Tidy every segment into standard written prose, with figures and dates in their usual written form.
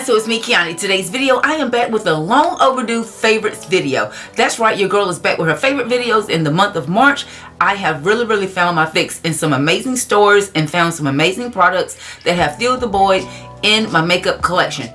guys, so it's me, Kiani. Today's video, I am back with a long overdue favorites video. That's right, your girl is back with her favorite videos in the month of March. I have really found my fix in some amazing stores and found some amazing products that have filled the void in my makeup collection.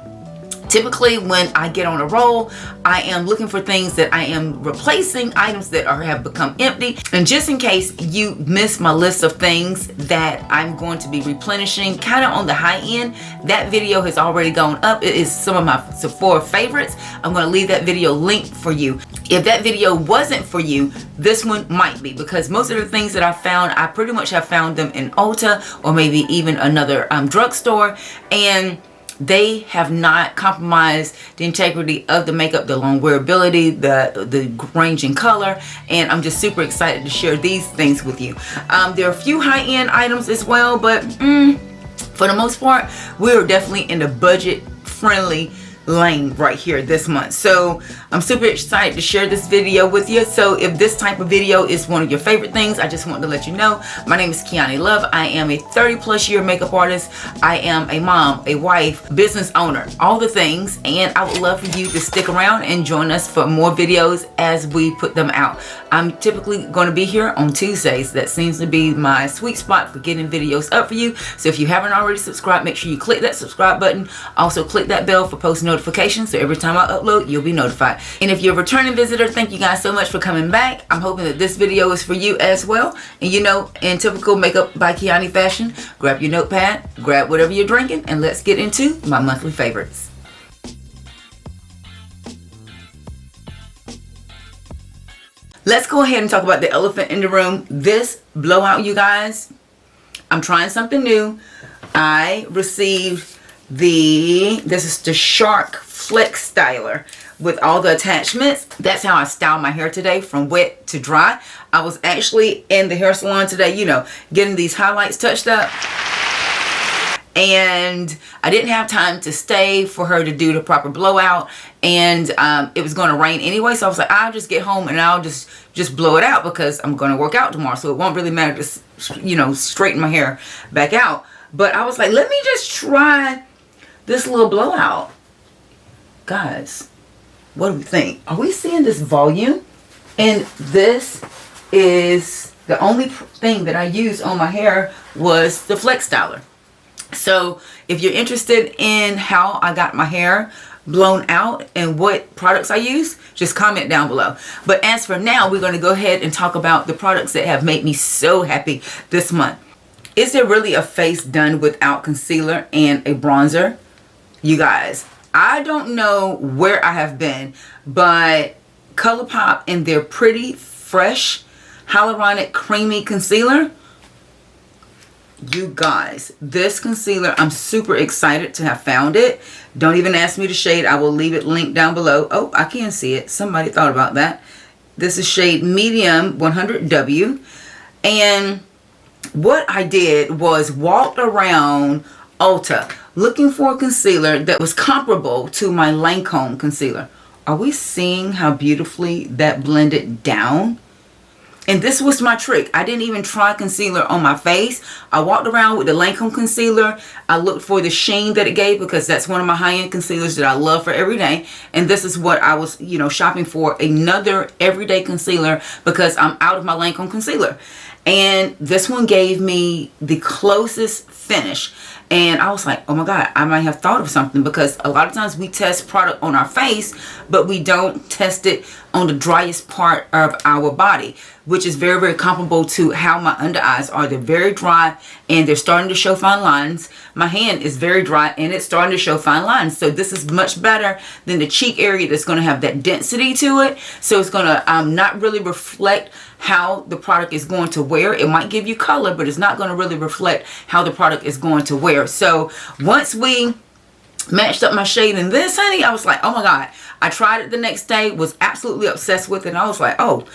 Typically, when I get on a roll, I am looking for things that I am replacing, items that have become empty. And just in case you missed my list of things that I'm going to be replenishing, kind of on the high end, that video has already gone up. It is some of my Sephora favorites. I'm going to leave that video linked for you. If that video wasn't for you, this one might be, because most of the things that I found, I pretty much have found them in Ulta or maybe even another drugstore, and they have not compromised the integrity of the makeup, the long wearability, the range in color, and I'm just super excited to share these things with you. There are a few high-end items as well, but for the most part, we're definitely in the budget-friendly lane right here this month. So I'm super excited to share this video with you. So if this type of video is one of your favorite things, I just want to let you know my name is Kiani Love. I am a 30+ year makeup artist. I am a mom, a wife, business owner, all the things, and I would love for you to stick around and join us for more videos as we put them out. I'm typically going to be here on Tuesdays. That seems to be my sweet spot for getting videos up for you. So if you haven't already subscribed, make sure you click that subscribe button. Also click that bell for post notifications, so every time I upload, you'll be notified. And if you're a returning visitor, thank you guys so much for coming back. I'm hoping that this video is for you as well. And you know, in typical Makeup by Kiani fashion, grab your notepad, grab whatever you're drinking, and let's get into my monthly favorites. Let's go ahead and talk about the elephant in the room. This blowout, you guys, I'm trying something new. I received this is the Shark Flex Styler with all the attachments. That's how I style my hair today, from wet to dry. I was actually in the hair salon today, you know, getting these highlights touched up, and I didn't have time to stay for her to do the proper blowout, and it was going to rain anyway, so I was like, I'll just get home and I'll just blow it out, because I'm going to work out tomorrow, so it won't really matter to, you know, straighten my hair back out. But I was like, let me just try this little blowout. Guys, what do we think? Are we seeing this volume? And this is the only thing that I used on my hair was the Flex Styler. So if you're interested in how I got my hair blown out and what products I use, just comment down below. But as for now, we're going to go ahead and talk about the products that have made me so happy this month. Is there really a face done without concealer and a bronzer? You guys, I don't know where I have been, but ColourPop and their Pretty Fresh Hyaluronic Creamy Concealer, you guys, this concealer, I'm super excited to have found it. Don't even ask me the shade. I will leave it linked down below. Oh, I can see it. Somebody thought about that. This is shade Medium 100W. And what I did was walked around Ulta looking for a concealer that was comparable to my Lancome concealer. Are we seeing how beautifully that blended down? And this was my trick. I didn't even try concealer on my face. I walked around with the Lancome concealer. I looked for the sheen that it gave, because that's one of my high-end concealers that I love for every day. And this is what I was, you know, shopping for, another everyday concealer, because I'm out of my Lancome concealer. And this one gave me the closest finish. And I was like, oh my God, I might have thought of something, because a lot of times we test product on our face, but we don't test it on the driest part of our body, which is very comparable to how my under eyes are. They're very dry and they're starting to show fine lines. My hand is very dry and it's starting to show fine lines. So this is much better than the cheek area that's going to have that density to it. So it's going to not really reflect how the product is going to wear. It might give you color, but it's not going to really reflect how the product is going to wear. So once we matched up my shade in this, honey, I was like, oh my God. I tried it the next day, was absolutely obsessed with it, and I was like, oh,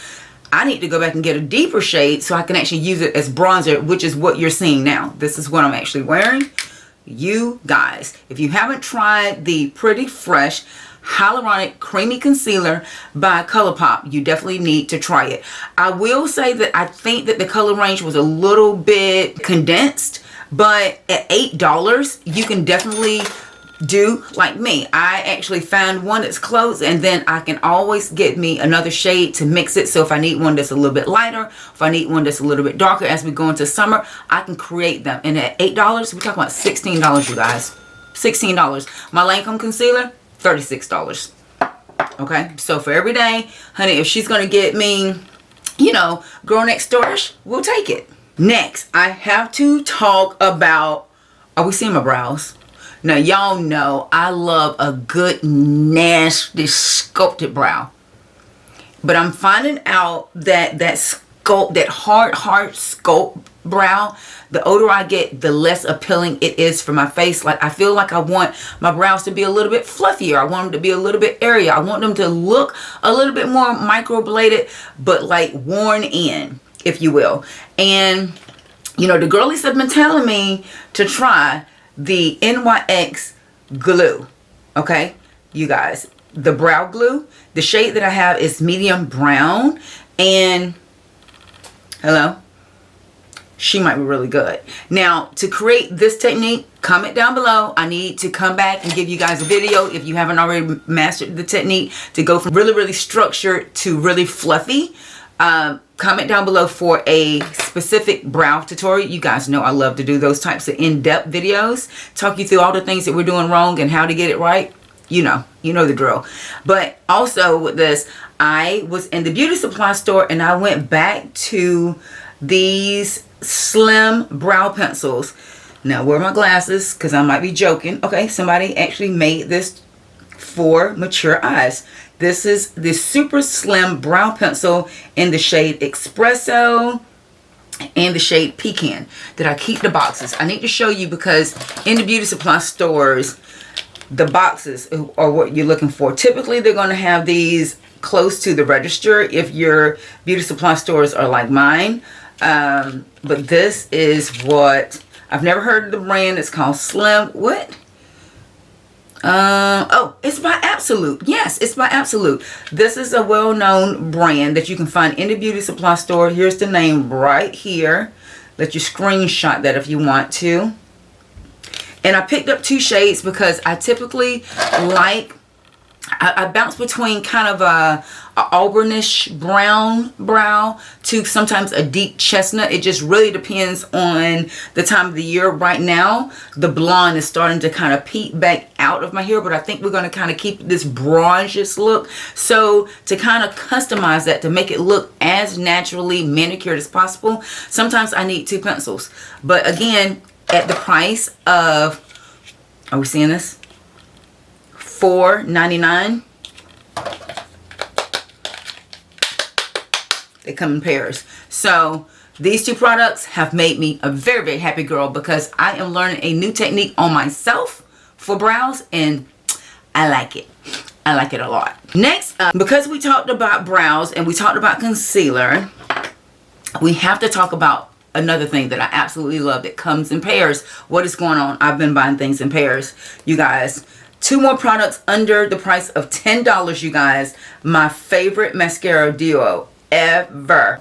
I need to go back and get a deeper shade so I can actually use it as bronzer, which is what you're seeing now. This is what I'm actually wearing. You guys, if you haven't tried the Pretty Fresh Hyaluronic Creamy Concealer by ColourPop, you definitely need to try it. I will say that I think that the color range was a little bit condensed, but at $8, you can definitely do like me. I actually found one that's close, and then I can always get me another shade to mix it. So if I need one that's a little bit lighter, if I need one that's a little bit darker as we go into summer, I can create them. And at $8, we're talking about $16, you guys. $16. My Lancome concealer, $36. Okay, so for every day, honey, if she's gonna get me, you know, girl next door-ish, we'll take it. Next, I have to talk about, are we seeing my brows? Now, y'all know I love a good, nasty, sculpted brow. But I'm finding out that that hard sculpt brow, the older I get, the less appealing it is for my face. Like, I feel like I want my brows to be a little bit fluffier. I want them to be a little bit airier. I want them to look a little bit more microbladed, but like worn in, if you will. And, you know, the girlies have been telling me to try the NYX glue. Okay, you guys, the brow glue, the shade that I have is medium brown, and hello, she might be really good. Now, to create this technique, comment down below. I need to come back and give you guys a video, if you haven't already mastered the technique, to go from really, really structured to really fluffy. Comment down below for a specific brow tutorial. You guys know I love to do those types of in-depth videos, talk you through all the things that we're doing wrong and how to get it right. You know the drill. But also with this, I was in the beauty supply store and I went back to these slim brow pencils. Now, where are my glasses? Because I might be joking. Okay, somebody actually made this for mature eyes. This is the super slim brow pencil in the shade Espresso and the shade Pecan. Did I keep the boxes? I need to show you, because in the beauty supply stores, the boxes are what you're looking for. Typically, they're going to have these close to the register if your beauty supply stores are like mine. But this is what, I've never heard of the brand. It's called Slim. What? Oh, it's by Absolute. Yes, it's by Absolute. This is a well-known brand that you can find in the beauty supply store. Here's the name right here. Let you screenshot that if you want to. And I picked up two shades because I typically like, I bounce between kind of a auburnish brown brow to sometimes a deep chestnut. It just really depends on the time of the year. Right now, the blonde is starting to kind of peek back out of my hair, but I think we're going to kind of keep this bronzish look. So to kind of customize that, to make it look as naturally manicured as possible, sometimes I need two pencils. But again, at the price of, are we seeing this? $4.99. They come in pairs. So these two products have made me a very, very happy girl, because I am learning a new technique on myself for brows, and I like it. I like it a lot. Next, because we talked about brows and we talked about concealer, we have to talk about another thing that I absolutely love that comes in pairs. What is going on? I've been buying things in pairs, you guys. Two more products under the price of $10, you guys. My favorite mascara duo ever.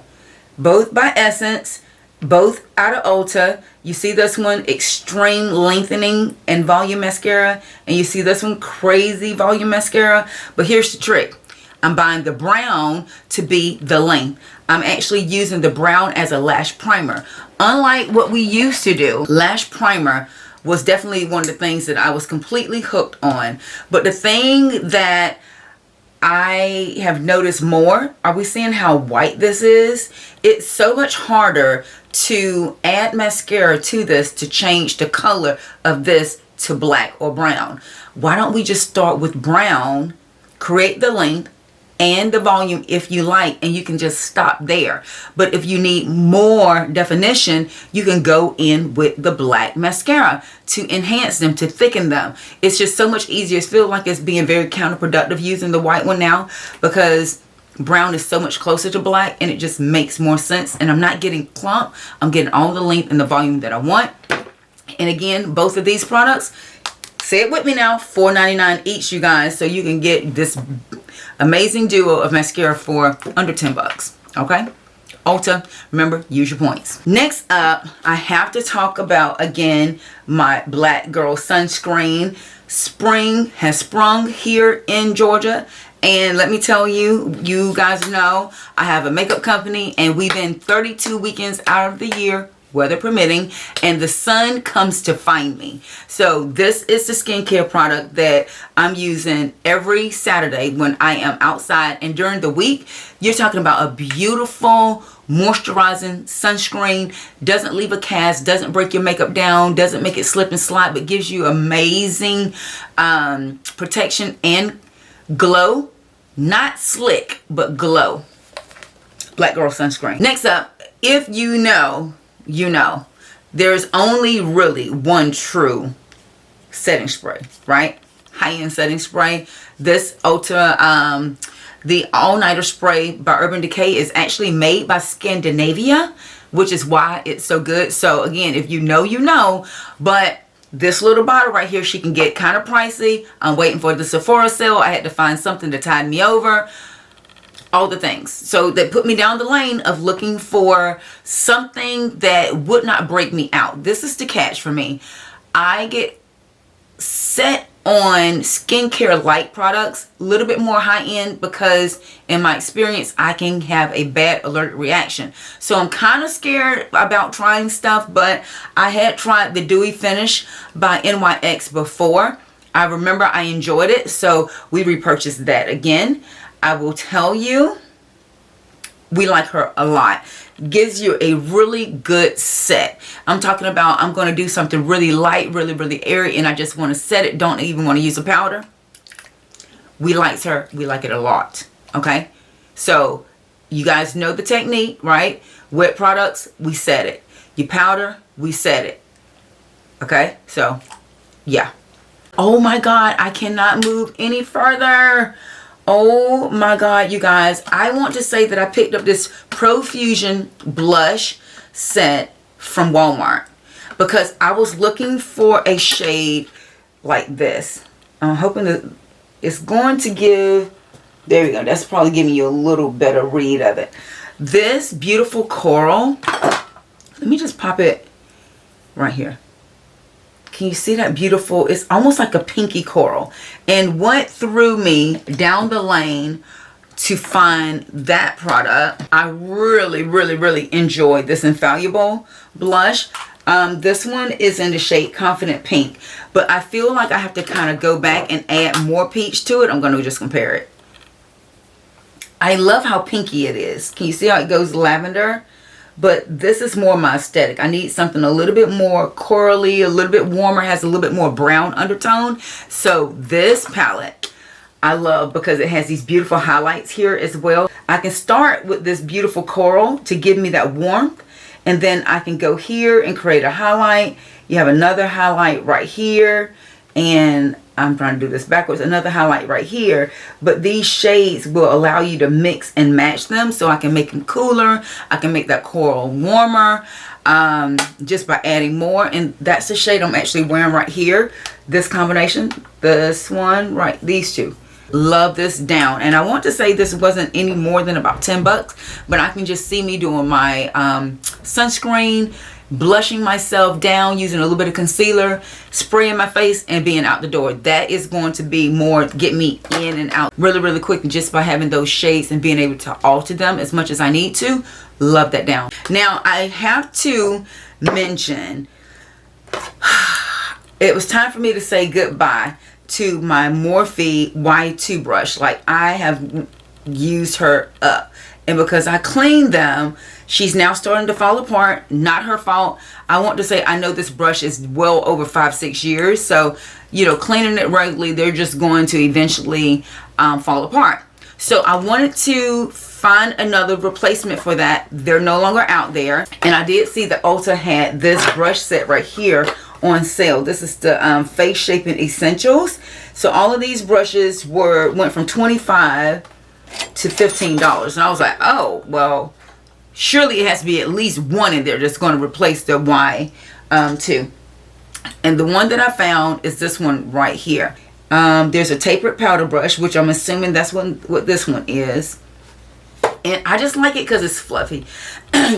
Both by Essence, both out of Ulta. You see this one, Extreme Lengthening and Volume Mascara. And you see this one, Crazy Volume Mascara. But here's the trick. I'm buying the brown to be the length. I'm actually using the brown as a lash primer. Unlike what we used to do, lash primer was definitely one of the things that I was completely hooked on. But the thing that I have noticed more, are we seeing how white this is? It's so much harder to add mascara to this to change the color of this to black or brown. Why don't we just start with brown, create the length and the volume if you like, and you can just stop there. But if you need more definition, you can go in with the black mascara to enhance them, to thicken them. It's just so much easier. It feels like it's being very counterproductive using the white one now, because brown is so much closer to black and it just makes more sense. And I'm not getting clump. I'm getting all the length and the volume that I want. And again, both of these products, say it with me now, $4.99 each, you guys. So you can get this amazing duo of mascara for under 10 bucks. Okay, Ulta, remember, use your points. Next up, I have to talk about, again, my Black Girl Sunscreen. Spring has sprung here in Georgia. And let me tell you, you guys know I have a makeup company and we've been 32 weekends out of the year, weather permitting, and the sun comes to find me. So this is the skincare product that I'm using every Saturday when I am outside. And during the week, you're talking about a beautiful moisturizing sunscreen. Doesn't leave a cast, doesn't break your makeup down, doesn't make it slip and slide, but gives you amazing protection and glow. Not slick, but glow. Black Girl Sunscreen. Next up, if you know, you know, there's only really one true setting spray, right? High-end setting spray. This Ulta, the All-Nighter Spray by Urban Decay is actually made by Scandinavia, which is why it's so good. So again, if you know, you know, but this little bottle right here, she can get kind of pricey. I'm waiting for the Sephora sale. I had to find something to tide me over. All the things. So that put me down the lane of looking for something that would not break me out. This is the catch for me. I get set on skincare light products, a little bit more high end, because in my experience I can have a bad allergic reaction. So I'm kind of scared about trying stuff, but I had tried the Dewy Finish by NYX before. I remember I enjoyed it, so we repurchased that again. I will tell you, we like her a lot. Gives you a really good set. I'm talking about, I'm going to do something really light, really airy, and I just want to set it. Don't even want to use a powder. We liked her. We like it a lot. Okay? So, you guys know the technique, right? Wet products, we set it. You powder, we set it. Okay? So, yeah. Oh my God, I cannot move any further. Oh my God, you guys, I want to say that I picked up this Profusion blush set from Walmart because I was looking for a shade like this. I'm hoping that it's going to give, there we go, that's probably giving you a little better read of it. This beautiful coral, let me just pop it right here. Can you see that beautiful? It's almost like a pinky coral. And what threw me down the lane to find that product, I really enjoyed this Infallible blush. This one is in the shade Confident Pink. But I feel like I have to kind of go back and add more peach to it. I'm going to just compare it. I love how pinky it is. Can you see how it goes lavender? But this is more my aesthetic. I need something a little bit more corally, a little bit warmer, has a little bit more brown undertone. So this palette I love because it has these beautiful highlights here as well. I can start with this beautiful coral to give me that warmth. And then I can go here and create a highlight. You have another highlight right here. And I'm trying to do this backwards. Another highlight right here. But these shades will allow you to mix and match them. So I can make them cooler. I can make that coral warmer. Just by adding more. And that's the shade I'm actually wearing right here. This combination. This one. Right. These two. Love this down. And I want to say this wasn't any more than about 10 bucks. But I can just see me doing my sunscreen, blushing myself down, using a little bit of concealer, spraying my face, and being out the door. That is going to be more, get me in and out really quick just by having those shades and being able to alter them as much as I need to. Love that down. Now, I have to mention, it was time for me to say goodbye to my Morphe Y2 brush. Like, I have used her up. And because I cleaned them, she's now starting to fall apart. Not her fault. I want to say I know this brush is well over 5-6 years. So, you know, cleaning it regularly, they're just going to eventually fall apart. So I wanted to find another replacement for that. They're no longer out there. And I did see that Ulta had this brush set right here on sale. This is the Face Shaping Essentials. So all of these brushes went from $25 to $15. And I was like, oh, well, surely it has to be at least one in there that's going to replace the Y2. And the one that I found is this one right here. There's a tapered powder brush, which I'm assuming that's what this one is. And I just like it because it's fluffy.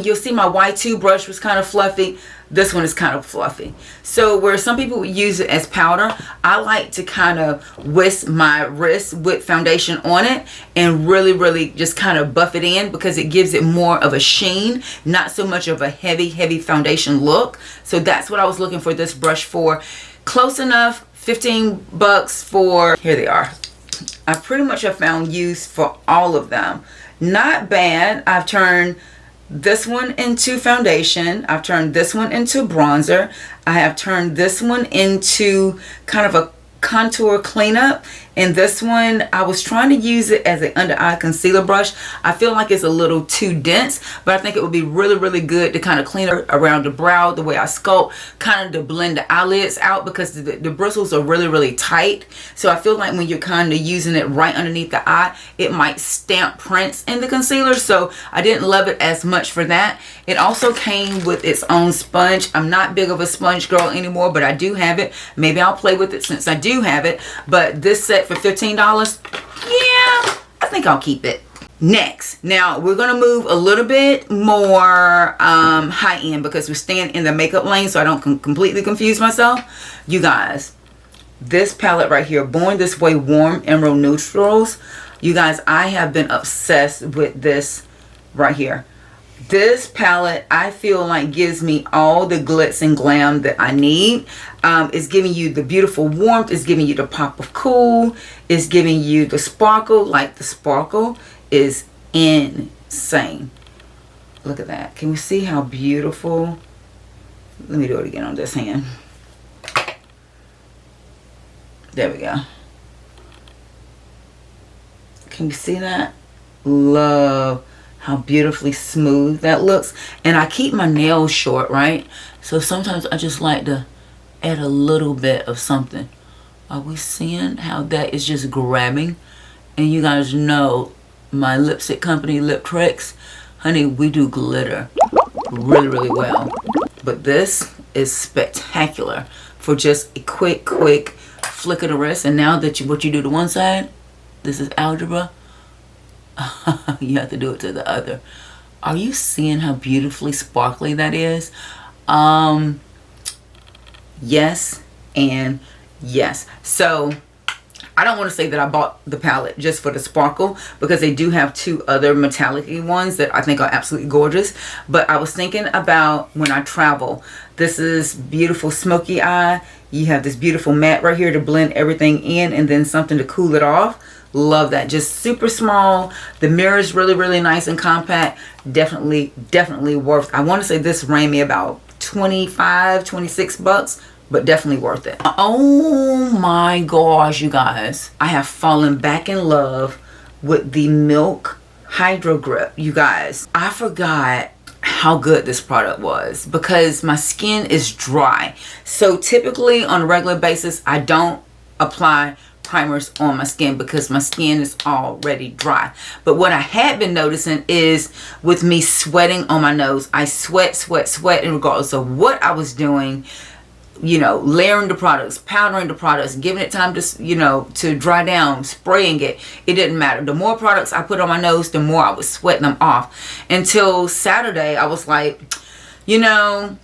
You'll see my Y2 brush was kind of fluffy. This one is kind of fluffy. So where some people would use it as powder, I like to kind of whisk my wrist with foundation on it and really just kind of buff it in, because it gives it more of a sheen, not so much of a heavy foundation look. So that's what I was looking for this brush for. Close enough. 15 bucks for, here they are. I pretty much have found use for all of them. Not bad. I've turned this one into foundation. I've turned this one into bronzer. I have turned this one into kind of a contour cleanup, and this one I was trying to use it as an under eye concealer brush. I feel like it's a little too dense, but I think it would be really good to kind of clean it around the brow, the way I sculpt, kind of to blend the eyelids out, because the bristles are really tight. So I feel like when you're kind of using it right underneath the eye, it might stamp prints in the concealer. So I didn't love it as much for that. It also came with its own sponge. I'm not big of a sponge girl anymore, but I do have it. Maybe I'll play with it since I do have it. But this set for $15, yeah, I think I'll keep it. Next, now we're gonna move a little bit more high end, because we're staying in the makeup lane, so I don't completely confuse myself. You guys, this palette right here, Born This Way Warm Emerald Neutrals. You guys, I have been obsessed with this right here. This palette, I feel like, gives me all the glitz and glam that I need. It's giving you the beautiful warmth. It's giving you the pop of cool. It's giving you the sparkle. Like, the sparkle is insane. Look at that. Can we see how beautiful? Let me do it again on this hand. There we go. Can you see that? Love how beautifully smooth that looks. And I keep my nails short, right? So sometimes I just like to add a little bit of something. Are we seeing how that is just grabbing? And you guys know my lipstick company, Lip Tricks, honey, we do glitter really well. But this is spectacular for just a quick flick of the wrist. And now that what you do to one side, this is algebra. You have to do it to the other. Are you seeing how beautifully sparkly that is? Yes and yes. So I don't want to say that I bought the palette just for the sparkle, because they do have two other metallic-y ones that I think are absolutely gorgeous. But I was thinking about when I travel. This is beautiful smoky eye. You have this beautiful matte right here to blend everything in, and then something to cool it off. Love that. Just super small. The mirror is really nice and compact. Definitely worth. I want to say this ran me about 25, 26 bucks, but definitely worth it. Oh my gosh, you guys. I have fallen back in love with the Milk Hydro Grip. You guys, I forgot how good this product was, because my skin is dry. So typically on a regular basis, I don't apply primers on my skin because my skin is already dry. But what I had been noticing is with me sweating on my nose, I sweat, and regardless of what I was doing, you know, layering the products, powdering the products, giving it time to, you know, to dry down, spraying it, it didn't matter. The more products I put on my nose, the more I was sweating them off. Until Saturday, I was like, you know,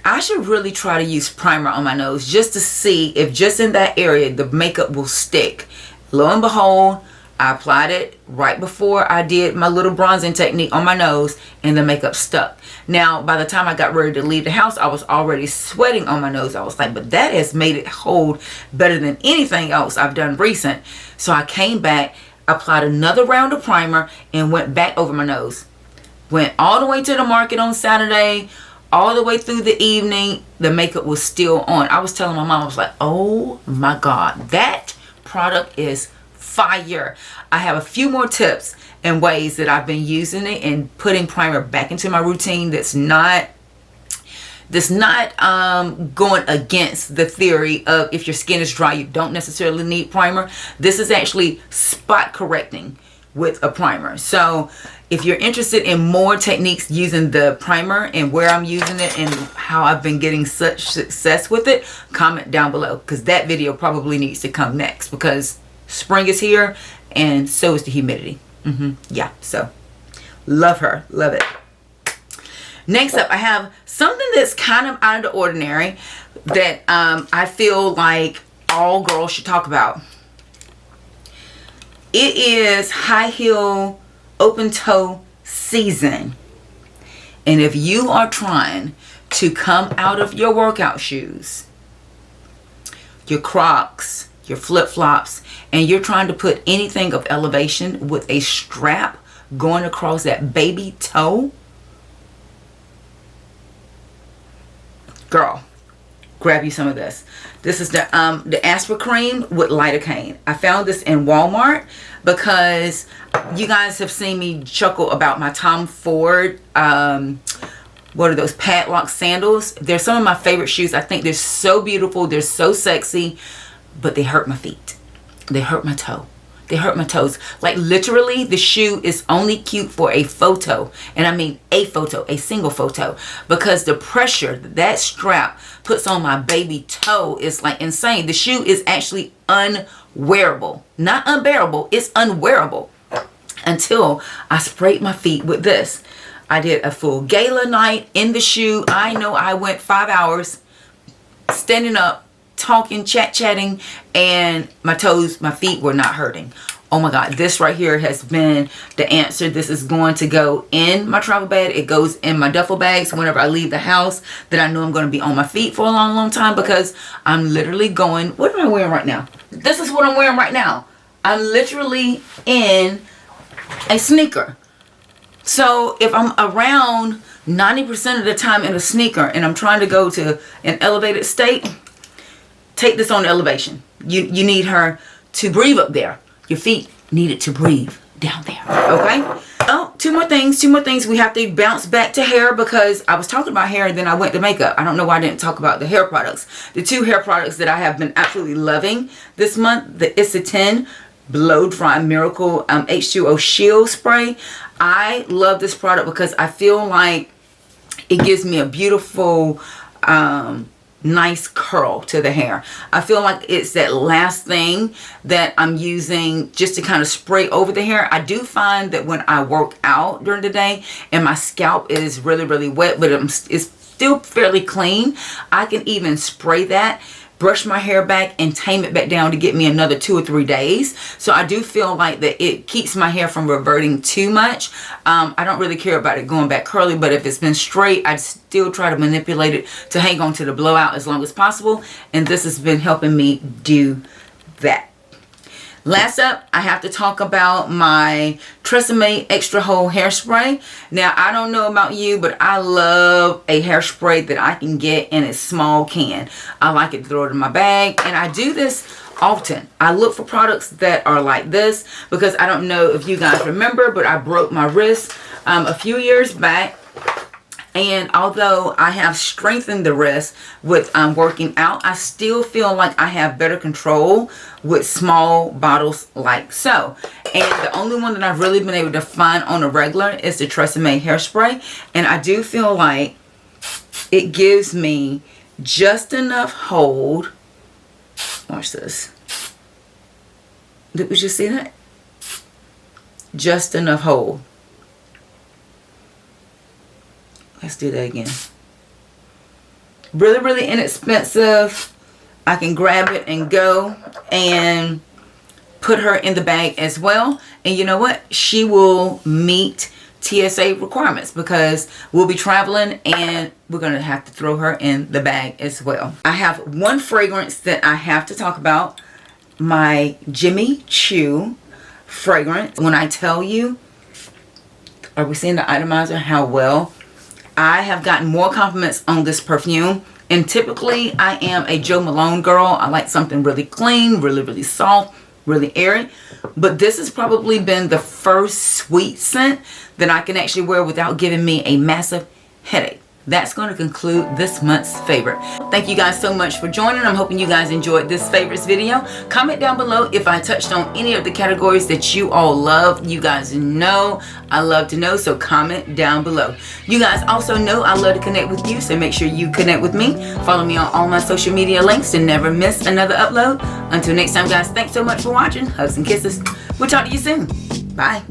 I should really try to use primer on my nose just to see if just in that area the makeup will stick. Lo and behold, I applied it right before I did my little bronzing technique on my nose, and the makeup stuck. Now, by the time I got ready to leave the house, I was already sweating on my nose. I was like, but that has made it hold better than anything else I've done recent. So I came back, applied another round of primer, and went back over my nose. Went all the way to the market on Saturday, all the way through the evening, the makeup was still on. I was telling my mom, I was like, oh my God, that product is fire. I have a few more tips and ways that I've been using it and putting primer back into my routine that's not going against the theory of if your skin is dry, you don't necessarily need primer. This is actually spot correcting with a primer. So if you're interested in more techniques using the primer and where I'm using it and how I've been getting such success with it, comment down below, because that video probably needs to come next, because spring is here and so is the humidity. Yeah, so Love her. Love it. Next up, I have something that's kind of out of the ordinary that I feel like all girls should talk about. It is high heel open toe season. And if you are trying to come out of your workout shoes, your Crocs, your flip-flops, and you're trying to put anything of elevation with a strap going across that baby toe, girl, grab you some of this. This is the Aspercreme with Lidocaine. I found this in Walmart because you guys have seen me chuckle about my Tom Ford, what are those, padlock sandals. They're some of my favorite shoes. I think they're so beautiful. They're so sexy, but they hurt my feet. They hurt my toe. They hurt my toes. Like literally, the shoe is only cute for a photo. And I mean a photo, a single photo. Because the pressure that strap puts on my baby toe is like insane. The shoe is actually unwearable. Not unbearable, it's unwearable. Until I sprayed my feet with this. I did a full gala night in the shoe. I know I went 5 hours standing up, talking, chatting, and my toes, my feet were not hurting. Oh my God, this right here has been the answer. This is going to go in my travel bag. It goes in my duffel bags whenever I leave the house, that I know I'm going to be on my feet for a long time, because I'm literally going, what am I wearing right now? This is what I'm wearing right now. I'm literally in a sneaker. So if I'm around 90% of the time in a sneaker and I'm trying to go to an elevated state, take this on elevation. You need her to breathe up there. Your feet need it to breathe down there. Okay? Oh, two more things. We have to bounce back to hair, because I was talking about hair and then I went to makeup. I don't know why I didn't talk about the hair products. The two hair products that I have been absolutely loving this month, the Issa Blow Dry Miracle H2O Shield Spray. I love this product because I feel like it gives me a beautiful nice curl to the hair. I feel like it's that last thing that I'm using just to kind of spray over the hair. I do find that when I work out during the day and my scalp is really wet, but it's still fairly clean, I can even spray that, brush my hair back, and tame it back down to get me another 2 or 3 days. So I do feel like that it keeps my hair from reverting too much. I don't really care about it going back curly, but if it's been straight, I still try to manipulate it to hang on to the blowout as long as possible. And this has been helping me do that. Last up, I have to talk about my Tresemme Extra Hold Hairspray. Now, I don't know about you, but I love a hairspray that I can get in a small can. I like it to throw it in my bag, and I do this often. I look for products that are like this, because I don't know if you guys remember, but I broke my wrist a few years back. And although I have strengthened the wrist with working out, I still feel like I have better control with small bottles like so. And the only one that I've really been able to find on a regular is the Tresemme hairspray. And I do feel like it gives me just enough hold. Watch this. Did we just see that? Just enough hold. Let's do that again. Really inexpensive. I can grab it and go and put her in the bag as well. And you know what? She will meet TSA requirements, because we'll be traveling and we're going to have to throw her in the bag as well. I have one fragrance that I have to talk about. My Jimmy Choo fragrance. When I tell you, are we seeing the itomizer, how well? I have gotten more compliments on this perfume, and typically I am a Joe Malone girl. I like something really clean, really soft, really airy. But this has probably been the first sweet scent that I can actually wear without giving me a massive headache. That's going to conclude this month's favorite. Thank you guys so much for joining. I'm hoping you guys enjoyed this favorites video. Comment down below if I touched on any of the categories that you all love. You guys know I love to know, so comment down below. You guys also know I love to connect with you, so make sure you connect with me. Follow me on all my social media links to never miss another upload. Until next time, guys, thanks so much for watching. Hugs and kisses. We'll talk to you soon. Bye.